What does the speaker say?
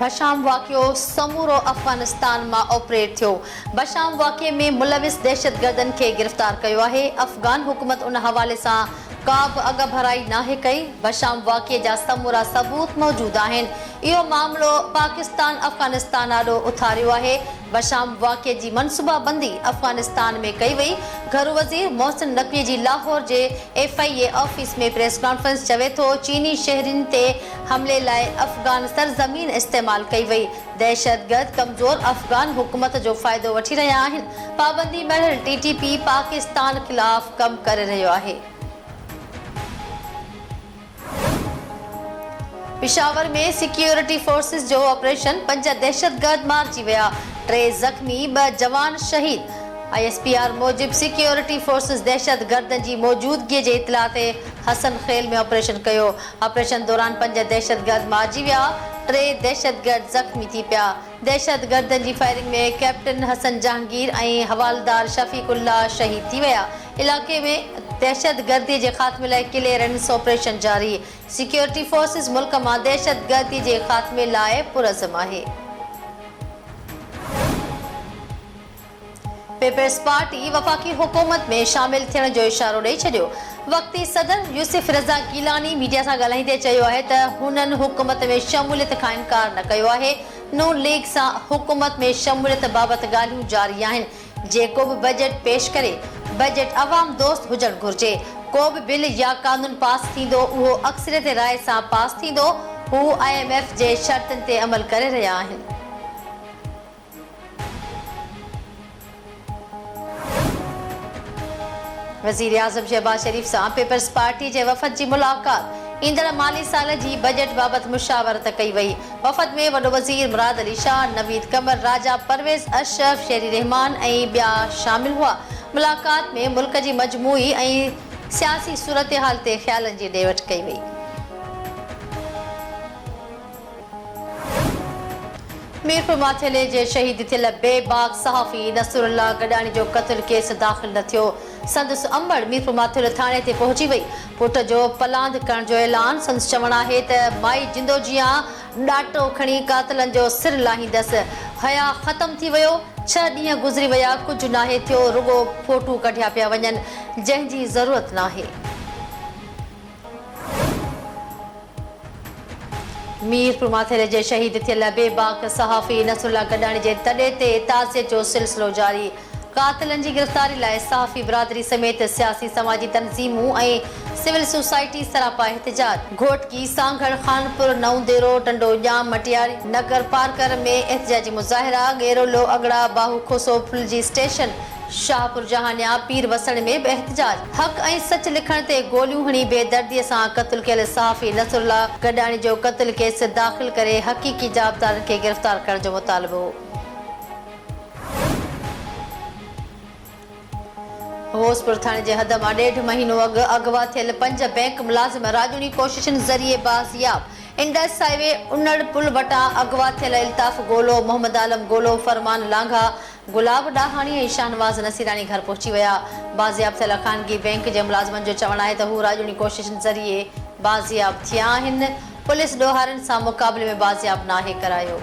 बशाम वाक़ियो समूरो अफ़गानिस्तान में ऑपरेट थियो। बशाम वाक़िए में मुलविस दहशतगर्दन के गिरफ्तार किया है। अफ़गान हुकूमत उन हवाले से का भी अग भराई नाहे कई। बशाम वाक़िए जा समूरा सबूत मौजूद आहिनि। इहो मामलो पाकिस्तान अफ़गानिस्तान आॾो उथारियो आहे। बशाम वाक़िए जी मनसूबाबंदी अफ़गानिस्तान में कई वई। घरू वज़ीर मोहसिन नक़वी जी लाहौर जे FIA ऑफिस में प्रेस कॉन्फ्रेंस चवे थो चीनी शहरिन ते हमले लाए अफ़गान सरज़मीन इस्तेमाल कई वई। दहशतगर्द कमज़ोर अफ़गान हुकूमत जो फ़ाइदो वठी रहिया आहिनि। पाबंदी महल TTP पाकिस्तान खिलाफ़ कम करे रहियो आहे। पिशावर में सिक्योरिटी फोर्सेस जो ऑपरेशन 5 दहशतगर्द मारिजी विया। 3 ज़ख्मी 2 जवान शहीद। ISPR मूजिब सिक्योरिटी फोर्सेस दहशतगर्दन जी मौजूदगी जे इतला ते हसन खेल में ऑपरेशन कयो। ऑपरेशन दौरान 5 दहशतगर्द मारिजी विया। 3 दहशतगर्द ज़ख्मी थी पिया। दहशतगर्दन जी फायरिंग में कैप्टन हसन जहांगीर ऐं हवालदार शफीकुल्ला शहीद थी विया। इलाके में दहशतगर्दी जे ख़ात्मे लाइ क्लियरेंस ऑपरेशन जारी। सिक्योरिटी फोर्सेस मुल्क में दहशतगर्दी जे ख़ात्मे लाइ पुरज़म आहे। पीपल्स पार्टी वफाकी हुकूमत में शामिल थियण जो इशारो ॾेई छॾियो। वक़्ती सदर यूसुफ रज़ा गीलानी मीडिया सां ॻाल्हाईंदे चयो आहे त हुननि हुकूमत में शमूलियत खां इनकार न कयो आहे। नून लीग सां हुकूमत में शमूलियत बाबति ॻाल्हियूं जारी आहिनि। जेको बि बजट पेश करे बजट अवाम दोस्त हुजणु घुर्जे। को बि बिल या कानून पास थींदो उहो अक्सरियत राय सां पास थींदो। हू IMF जे शर्तनि ते अमल करे रहिया आहिनि। वज़ीर आज़म शहबाज शरीफ सां पीपल्स पार्टी जे वफ़द जी मुलाक़ात। ईंदड़ माली साल जी बजट बाबति मुशावरत कई वई। वफ़द में वॾो वज़ीर मुराद अली शाह, नवीद कमर, राजा परवेज़ अशरफ, शेरी रहमान ऐं ॿिया शामिल हुआ। मुलाक़ात में मुल्क जी मजमूई ऐं सियासी सूरतहाल ते ख़्यालनि जी ॾे वठि कई वई। मीरपुर माथेले जे शहीद थियल बेबाक सहाफ़ी नसरुल्लाह गडानी जो क़त्ल केस दाख़िल न थियो। संदसि अंबड़ मीरपुर माथेले थाणे ते पहुची वई। पुट जो पलांद करण जो ऐलान। संदसि चवणु आहे त माई जिंदो जियां ॾाटो खणी कातलनि जो सिर लाहींदसि। हया ख़तम थी वियो। 6 ॾींहं गुज़री विया, कुझु नाहे थियो, रुगो फोटू कढिया पिया वञनि, जंहिंजी ज़रूरत नाहे। मीरपुर माथेले जे शहीद थियल बेबाक सहाफ़ी नसरुल्लाह गडानी जे तॾे ते ताज़ियत जो सिलसिलो जारी। कातिलनि जी गिरफ़्तारी लाइ सहाफ़ी बिरादरी समेत सियासी समाजी तंज़ीमूं ऐं सिविल सोसाइटी सरापा एहतिजाज। घोटकी, सांगड़, खानपुर, नवदेरो, टंडोजाम, मटियारी, नगर पार्कर में एहतिजाजी मुज़ाहिरा। गेरोलो, अगड़ा, बाहूखोसो, फुलजी स्टेशन, शाहपुर जहानिया, पीर वसण में भी एहतिजाज। हक़ ऐं सच लिखण ते गोलियूं हणी बेदर्दीअ सां क़त्ल कयल सहाफ़ी नसरुल्लाह गडानी जो क़त्ल केस दाख़िल करे हक़ीक़ी जाबदारनि खे गिरफ़्तार करण जो मुतालबो। होसपुर थाणे जे हद मां 1.5 महीनो अॻु अगवा थियल 5 बैंक मुलाज़िम राजूनी कोशिशुनि ज़रिए बाज़ियाब। इंडस हाईवे उनड़ पुल वटां अगवा थियल इल्ताफ़ गोलो, मोहम्मद आलम गोलो, फरमान लांघा, गुलाब डाहाणी ऐं शाहनवाज़ नसीरानी घर पहुची विया। बाज़ियाब थियल ख़ानगी बैंक जे मुलाज़िमनि जो चवणु आहे त हू राजूनी कोशिशुनि ज़रिए बाज़ियाब थिया आहिनि। पुलिस ॾोहारनि सां मुक़ाबले में बाज़ियाब नाहे करायो।